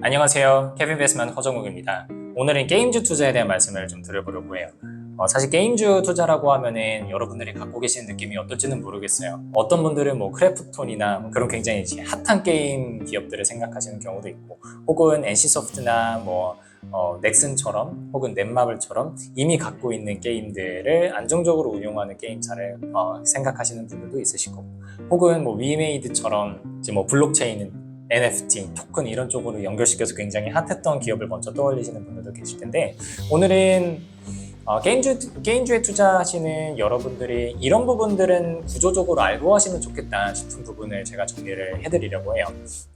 안녕하세요. 케빈 베스만 허정욱입니다. 오늘은 게임주 투자에 대한 말씀을 좀 드려보려고 해요. 사실 게임주 투자라고 하면은 여러분들이 갖고 계시는 느낌이 어떨지는 모르겠어요. 어떤 분들은 뭐 크래프톤이나 뭐 그런 굉장히 핫한 게임 기업들을 생각하시는 경우도 있고, 혹은 NC소프트나 뭐 넥슨처럼 혹은 넷마블처럼 이미 갖고 있는 게임들을 안정적으로 운용하는 게임사를 생각하시는 분들도 있으시고, 혹은 뭐 위메이드처럼 이제 뭐 블록체인 NFT, 토큰 이런 쪽으로 연결시켜서 굉장히 핫했던 기업을 먼저 떠올리시는 분들도 계실 텐데, 오늘은 게임주에 투자하시는 여러분들이 이런 부분들은 구조적으로 알고 하시면 좋겠다 싶은 부분을 제가 정리를 해드리려고 해요.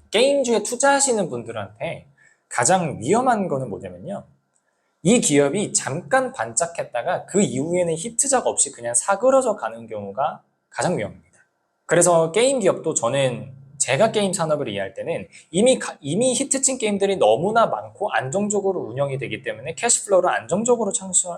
게임주에 투자하시는 분들한테 가장 위험한 거는 뭐냐면요, 이 기업이 잠깐 반짝했다가 그 이후에는 히트작 없이 그냥 사그러져 가는 경우가 가장 위험합니다. 그래서 게임 기업도 저는 제가 게임 산업을 이해할 때는 이미 히트친 게임들이 너무나 많고 안정적으로 운영이 되기 때문에 캐시플로우를 안정적으로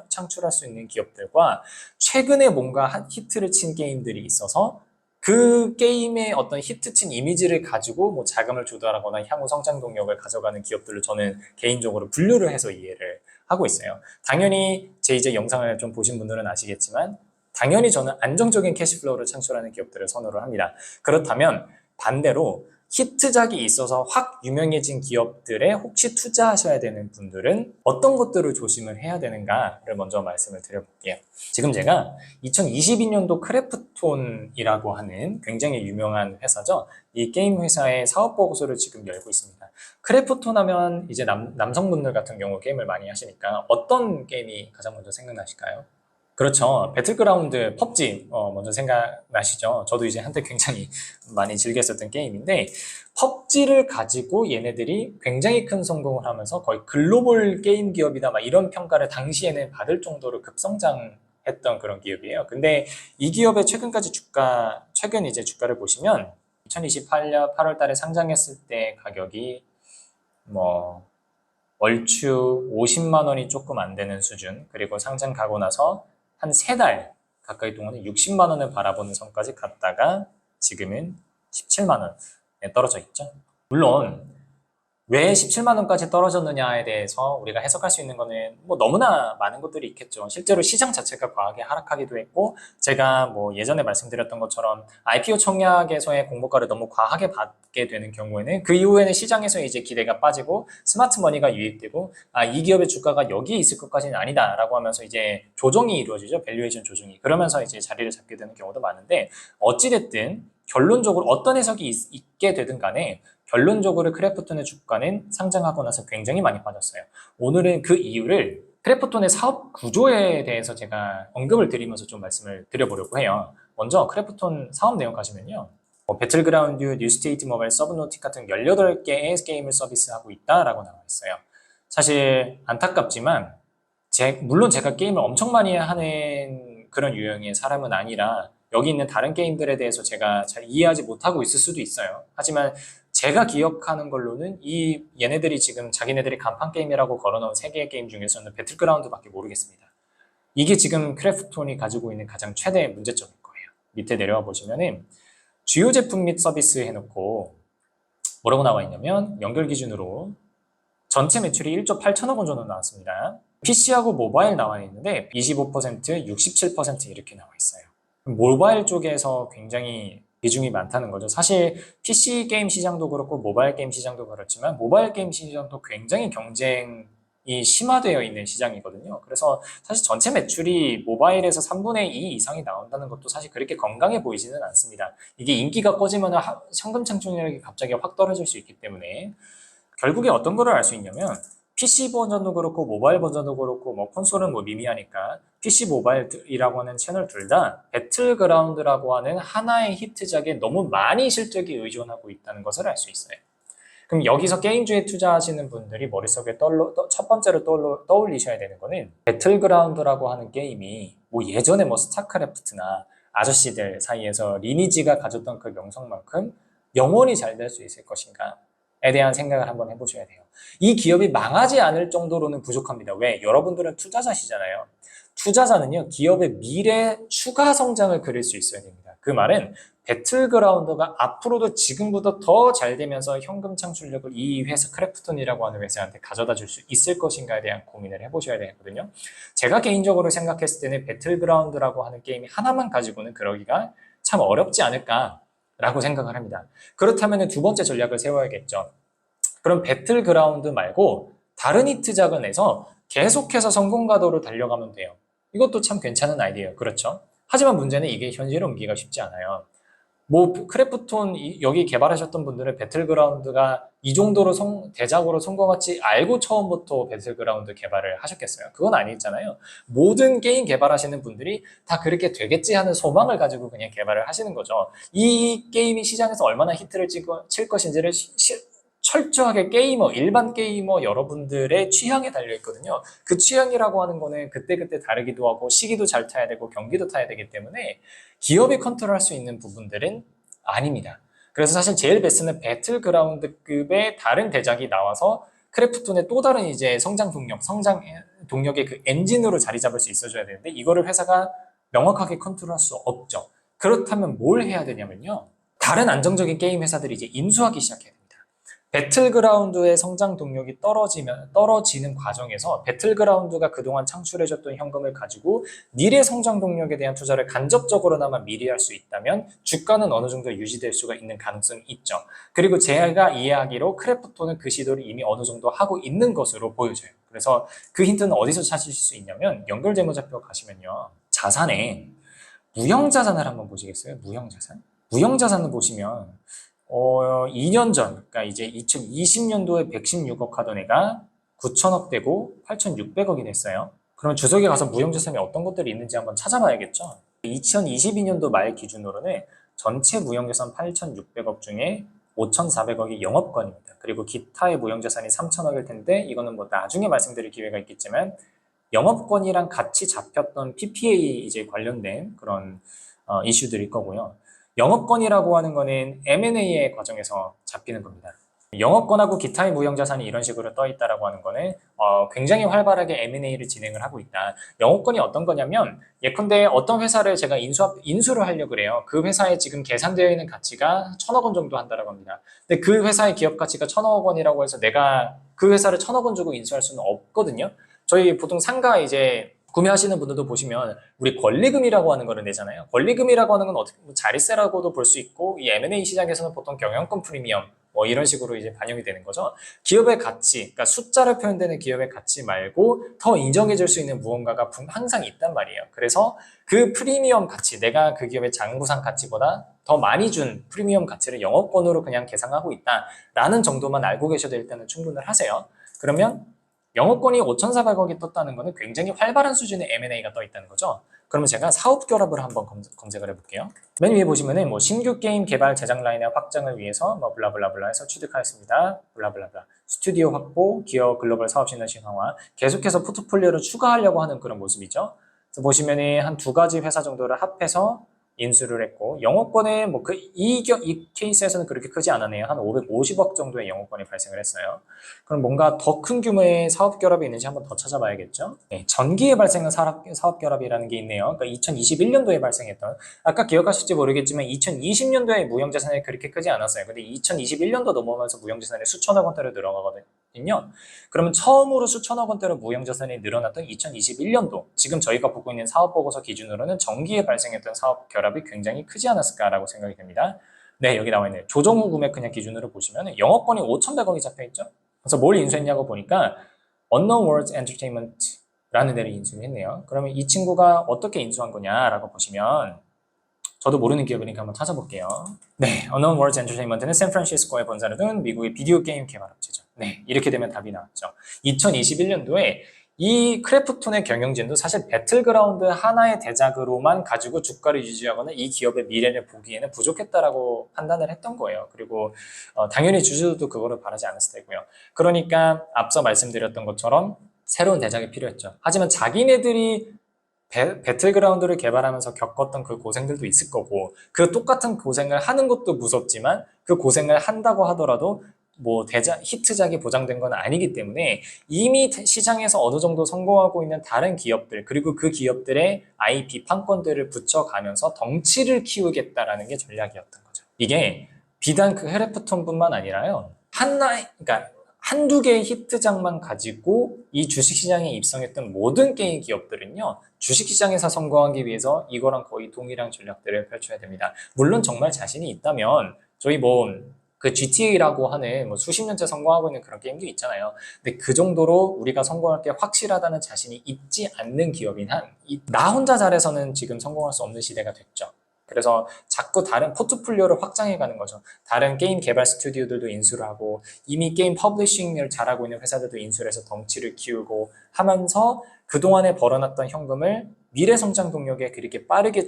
창출할 수 있는 기업들과, 최근에 뭔가 히트를 친 게임들이 있어서 그 게임의 어떤 히트친 이미지를 가지고 뭐 자금을 조달하거나 향후 성장 동력을 가져가는 기업들을 저는 개인적으로 분류를 해서 이해를 하고 있어요. 당연히 제 이제 영상을 좀 보신 분들은 아시겠지만, 당연히 저는 안정적인 캐시플로우를 창출하는 기업들을 선호를 합니다. 그렇다면 반대로 히트작이 있어서 확 유명해진 기업들에 혹시 투자하셔야 되는 분들은 어떤 것들을 조심을 해야 되는가를 먼저 말씀을 드려볼게요. 지금 제가 2022년도 크래프톤이라고 하는 굉장히 유명한 회사죠. 이 게임 회사의 사업 보고서를 지금 열고 있습니다. 크래프톤 하면 이제 남성분들 같은 경우 게임을 많이 하시니까 어떤 게임이 가장 먼저 생각나실까요? 그렇죠. 배틀그라운드, 펍지 먼저 생각나시죠? 저도 이제 한때 굉장히 많이 즐겼었던 게임인데, 펍지를 가지고 얘네들이 굉장히 큰 성공을 하면서 거의 글로벌 게임 기업이다 막 이런 평가를 당시에는 받을 정도로 급성장했던 그런 기업이에요. 근데 이 기업의 최근 이제 주가를 보시면 2028년 8월 달에 상장했을 때 가격이 뭐 얼추 50만 원이 조금 안 되는 수준, 그리고 상장 가고 나서 한 3달 가까이 동안에 60만 원을 바라보는 선까지 갔다가 지금은 17만 원에 떨어져 있죠. 물론 왜 17만 원까지 떨어졌느냐에 대해서 우리가 해석할 수 있는 거는 뭐 너무나 많은 것들이 있겠죠. 실제로 시장 자체가 과하게 하락하기도 했고, 제가 뭐 예전에 말씀드렸던 것처럼 IPO 청약에서의 공모가를 너무 과하게 받게 되는 경우에는 그 이후에는 시장에서 이제 기대가 빠지고 스마트 머니가 유입되고, 이 기업의 주가가 여기에 있을 것까지는 아니다라고 하면서 이제 조정이 이루어지죠. 밸류에이션 조정이. 그러면서 이제 자리를 잡게 되는 경우도 많은데, 어찌됐든 결론적으로 어떤 해석이 있게 되든 간에 결론적으로 크래프톤의 주가는 상장하고 나서 굉장히 많이 빠졌어요. 오늘은 그 이유를 크래프톤의 사업 구조에 대해서 제가 언급을 드리면서 좀 말씀을 드려보려고 해요. 먼저 크래프톤 사업 내용 가시면요, 배틀그라운드, 뉴스테이트 모바일, 서브노틱 같은 18개의 게임을 서비스하고 있다라고 나와 있어요. 사실 안타깝지만 물론 제가 게임을 엄청 많이 하는 그런 유형의 사람은 아니라 여기 있는 다른 게임들에 대해서 제가 잘 이해하지 못하고 있을 수도 있어요. 하지만 제가 기억하는 걸로는 얘네들이 지금 자기네들이 간판 게임이라고 걸어놓은 3개의 게임 중에서는 배틀그라운드밖에 모르겠습니다. 이게 지금 크래프톤이 가지고 있는 가장 최대의 문제점일 거예요. 밑에 내려와 보시면은 주요 제품 및 서비스 해놓고 뭐라고 나와 있냐면, 연결 기준으로 전체 매출이 1조 8천억 원 정도 나왔습니다. PC하고 모바일 나와 있는데 25%, 67% 이렇게 나와 있어요. 모바일 쪽에서 굉장히 비중이 많다는 거죠. 사실 PC 게임 시장도 그렇고 모바일 게임 시장도 그렇지만, 모바일 게임 시장도 굉장히 경쟁이 심화되어 있는 시장이거든요. 그래서 사실 전체 매출이 모바일에서 3분의 2 이상이 나온다는 것도 사실 그렇게 건강해 보이지는 않습니다. 이게 인기가 꺼지면 현금 창출력이 갑자기 확 떨어질 수 있기 때문에, 결국에 어떤 거를 알 수 있냐면, PC 버전도 그렇고 모바일 버전도 그렇고, 뭐 콘솔은 뭐 미미하니까 PC 모바일이라고 하는 채널 둘 다 배틀그라운드라고 하는 하나의 히트작에 너무 많이 실적이 의존하고 있다는 것을 알 수 있어요. 그럼 여기서 게임주에 투자하시는 분들이 머릿속에 첫 번째로 떠올리셔야 되는 거는, 배틀그라운드라고 하는 게임이 뭐 예전에 뭐 스타크래프트나 아저씨들 사이에서 리니지가 가졌던 그 명성만큼 영원히 잘 될 수 있을 것인가 에 대한 생각을 한번 해보셔야 돼요. 이 기업이 망하지 않을 정도로는 부족합니다. 왜? 여러분들은 투자자시잖아요. 투자자는요, 기업의 미래 추가 성장을 그릴 수 있어야 됩니다. 그 말은 배틀그라운드가 앞으로도 지금보다 더 잘 되면서 현금 창출력을 이 회사 크래프톤이라고 하는 회사한테 가져다 줄 수 있을 것인가에 대한 고민을 해보셔야 되거든요. 제가 개인적으로 생각했을 때는 배틀그라운드라고 하는 게임이 하나만 가지고는 그러기가 참 어렵지 않을까라고 생각을 합니다. 그렇다면 두 번째 전략을 세워야겠죠. 그럼 배틀그라운드 말고 다른 히트작을 내서 계속해서 성공 가도로 달려가면 돼요. 이것도 참 괜찮은 아이디어예요. 그렇죠? 하지만 문제는 이게 현실에 옮기기가 쉽지 않아요. 뭐 크래프톤 여기 개발하셨던 분들은 배틀그라운드가 이 정도로 대작으로 성공할지 알고 처음부터 배틀그라운드 개발을 하셨겠어요? 그건 아니잖아요. 모든 게임 개발하시는 분들이 다 그렇게 되겠지 하는 소망을 가지고 그냥 개발을 하시는 거죠. 이 게임이 시장에서 얼마나 히트를 칠 것인지를 철저하게 일반 게이머 여러분들의 취향에 달려있거든요. 그 취향이라고 하는 거는 그때그때 다르기도 하고 시기도 잘 타야 되고 경기도 타야 되기 때문에 기업이 컨트롤할 수 있는 부분들은 아닙니다. 그래서 사실 제일 베스트는 배틀그라운드급의 다른 대작이 나와서 크래프톤의 또 다른 이제 성장 동력의 그 엔진으로 자리 잡을 수 있어줘야 되는데 이거를 회사가 명확하게 컨트롤할 수 없죠. 그렇다면 뭘 해야 되냐면요. 다른 안정적인 게임 회사들이 이제 인수하기 시작해요. 배틀그라운드의 성장 동력이 떨어지는 과정에서 배틀그라운드가 그동안 창출해줬던 현금을 가지고 미래 성장 동력에 대한 투자를 간접적으로나마 미리 할 수 있다면 주가는 어느 정도 유지될 수가 있는 가능성이 있죠. 그리고 제가 이해하기로 크래프톤은 그 시도를 이미 어느 정도 하고 있는 것으로 보여져요. 그래서 그 힌트는 어디서 찾으실 수 있냐면 연결재무제표 가시면요. 자산에 무형자산을 한번 보시겠어요? 무형자산? 무형자산을 보시면 2년 전, 그러니까 이제 2020년도에 116억 하던 애가 9천억 되고 8,600억이 됐어요. 그럼 주석에 가서 무형자산이 어떤 것들이 있는지 한번 찾아봐야겠죠. 2022년도 말 기준으로는 전체 무형자산 8,600억 중에 5,400억이 영업권입니다. 그리고 기타의 무형자산이 3,000억일 텐데 이거는 뭐 나중에 말씀드릴 기회가 있겠지만 영업권이랑 같이 잡혔던 PPA 이제 관련된 그런 이슈들일 거고요. 영업권이라고 하는 거는 M&A의 과정에서 잡히는 겁니다. 영업권하고 기타의 무형자산이 이런 식으로 떠 있다라고 하는 거는 굉장히 활발하게 M&A를 진행을 하고 있다. 영업권이 어떤 거냐면 예컨대 어떤 회사를 제가 인수를 하려고 그래요. 그 회사에 지금 계산되어 있는 가치가 1,000억 원 정도 한다라고 합니다. 근데 그 회사의 기업 가치가 1,000억 원이라고 해서 내가 그 회사를 1,000억 원 주고 인수할 수는 없거든요. 저희 보통 상가 이제 구매하시는 분들도 보시면 우리 권리금이라고 하는 거를 내잖아요. 권리금이라고 하는 건 어떻게 자리세라고도 볼 수 있고 이 M&A 시장에서는 보통 경영권 프리미엄 뭐 이런 식으로 이제 반영이 되는 거죠. 기업의 가치, 그러니까 숫자로 표현되는 기업의 가치 말고 더 인정해줄 수 있는 무언가가 항상 있단 말이에요. 그래서 그 프리미엄 가치, 내가 그 기업의 장부상 가치보다 더 많이 준 프리미엄 가치를 영업권으로 그냥 계산하고 있다라는 정도만 알고 계셔도 일단은 충분을 하세요. 그러면 영업권이 5,400억이 떴다는 것은 굉장히 활발한 수준의 M&A가 떠 있다는 거죠. 그러면 제가 사업 결합을 한번 검색을 해볼게요. 맨 위에 보시면은 뭐 신규 게임 개발 제작 라인의 확장을 위해서 뭐 블라블라블라 해서 취득하였습니다. 블라블라블라. 스튜디오 확보, 기업 글로벌 사업 시너지 강화, 계속해서 포트폴리오를 추가하려고 하는 그런 모습이죠. 그래서 보시면은 한 두 가지 회사 정도를 합해서 인수를 했고 영업권에 뭐 이 케이스에서는 그렇게 크지 않았네요. 한 550억 정도의 영업권이 발생을 했어요. 그럼 뭔가 더 큰 규모의 사업 결합이 있는지 한번 더 찾아봐야겠죠. 네, 전기에 발생한 사업 결합이라는 게 있네요. 그러니까 2021년도에 발생했던 아까 기억하실지 모르겠지만 2020년도에 무형자산이 그렇게 크지 않았어요. 근데 2021년도 넘어가면서 무형자산이 수천억 원대로 늘어나거든요. 그러면 처음으로 수천억 원대로 무형자산이 늘어났던 2021년도 지금 저희가 보고 있는 사업보고서 기준으로는 전기에 발생했던 사업 결합이 굉장히 크지 않았을까라고 생각이 됩니다. 네, 여기 나와 있네요. 조정 후 구매 그냥 기준으로 보시면 영업권이 5,100억이 잡혀있죠. 그래서 뭘 인수했냐고 보니까 Unknown Worlds Entertainment라는 데를 인수했네요. 그러면 이 친구가 어떻게 인수한 거냐라고 보시면 저도 모르는 기업이니까 한번 찾아볼게요. 네, Unknown Worlds Entertainment는 샌프란시스코에 본사를 둔 미국의 비디오 게임 개발 업체죠. 네, 이렇게 되면 답이 나왔죠. 2021년도에 이 크래프톤의 경영진도 사실 배틀그라운드 하나의 대작으로만 가지고 주가를 유지하거나 이 기업의 미래를 보기에는 부족했다라고 판단을 했던 거예요. 그리고 당연히 주주도 그거를 바라지 않았을 테고요. 그러니까 앞서 말씀드렸던 것처럼 새로운 대작이 필요했죠. 하지만 자기네들이 배틀그라운드를 개발하면서 겪었던 그 고생들도 있을 거고 그 똑같은 고생을 하는 것도 무섭지만 그 고생을 한다고 하더라도 뭐 히트작이 보장된 건 아니기 때문에 이미 시장에서 어느 정도 성공하고 있는 다른 기업들 그리고 그 기업들의 IP 판권들을 붙여가면서 덩치를 키우겠다라는 게 전략이었던 거죠. 이게 비단 그 해리포턴뿐만 아니라요. 그러니까 한두 개의 히트작만 가지고 이 주식시장에 입성했던 모든 게임 기업들은요. 주식시장에서 성공하기 위해서 이거랑 거의 동일한 전략들을 펼쳐야 됩니다. 물론 정말 자신이 있다면 저희 그 GTA라고 하는 수십 년째 성공하고 있는 그런 게임도 있잖아요. 근데 그 정도로 우리가 성공할 게 확실하다는 자신이 있지 않는 기업인 한, 나 혼자 잘해서는 지금 성공할 수 없는 시대가 됐죠. 그래서 자꾸 다른 포트폴리오를 확장해 가는 거죠. 다른 게임 개발 스튜디오들도 인수를 하고 이미 게임 퍼블리싱을 잘하고 있는 회사들도 인수를 해서 덩치를 키우고 하면서 그동안에 벌어놨던 현금을 미래 성장 동력에 그렇게 빠르게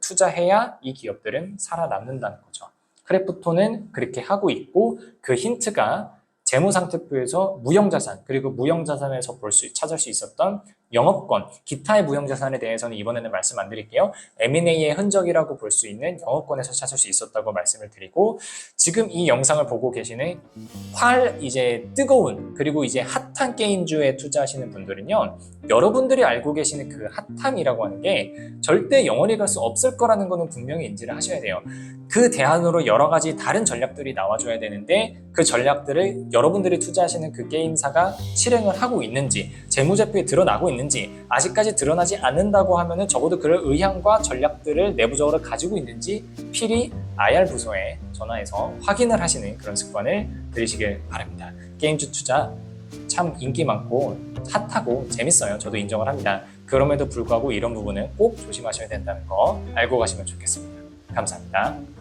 투자해야 이 기업들은 살아남는다는 거죠. 크래프톤은 그렇게 하고 있고 그 힌트가 재무상태표에서 무형자산 그리고 무형자산에서 찾을 수 있었던 영업권, 기타의 무형자산에 대해서는 이번에는 말씀 안 드릴게요. M&A의 흔적이라고 볼 수 있는 영업권에서 찾을 수 있었다고 말씀을 드리고 지금 이 영상을 보고 계시는 이제 뜨거운 그리고 이제 핫한 게임주에 투자하시는 분들은요. 여러분들이 알고 계시는 그 핫함이라고 하는 게 절대 영원히 갈 수 없을 거라는 거는 분명히 인지를 하셔야 돼요. 그 대안으로 여러 가지 다른 전략들이 나와줘야 되는데 그 전략들을 여러분들이 투자하시는 그 게임사가 실행을 하고 있는지 재무제표에 드러나고 있는지 아직까지 드러나지 않는다고 하면은 적어도 그럴 의향과 전략들을 내부적으로 가지고 있는지 필히 IR 부서에 전화해서 확인을 하시는 그런 습관을 들이시길 바랍니다. 게임주 투자 참 인기 많고 핫하고 재밌어요. 저도 인정을 합니다. 그럼에도 불구하고 이런 부분은 꼭 조심하셔야 된다는 거 알고 가시면 좋겠습니다. 감사합니다.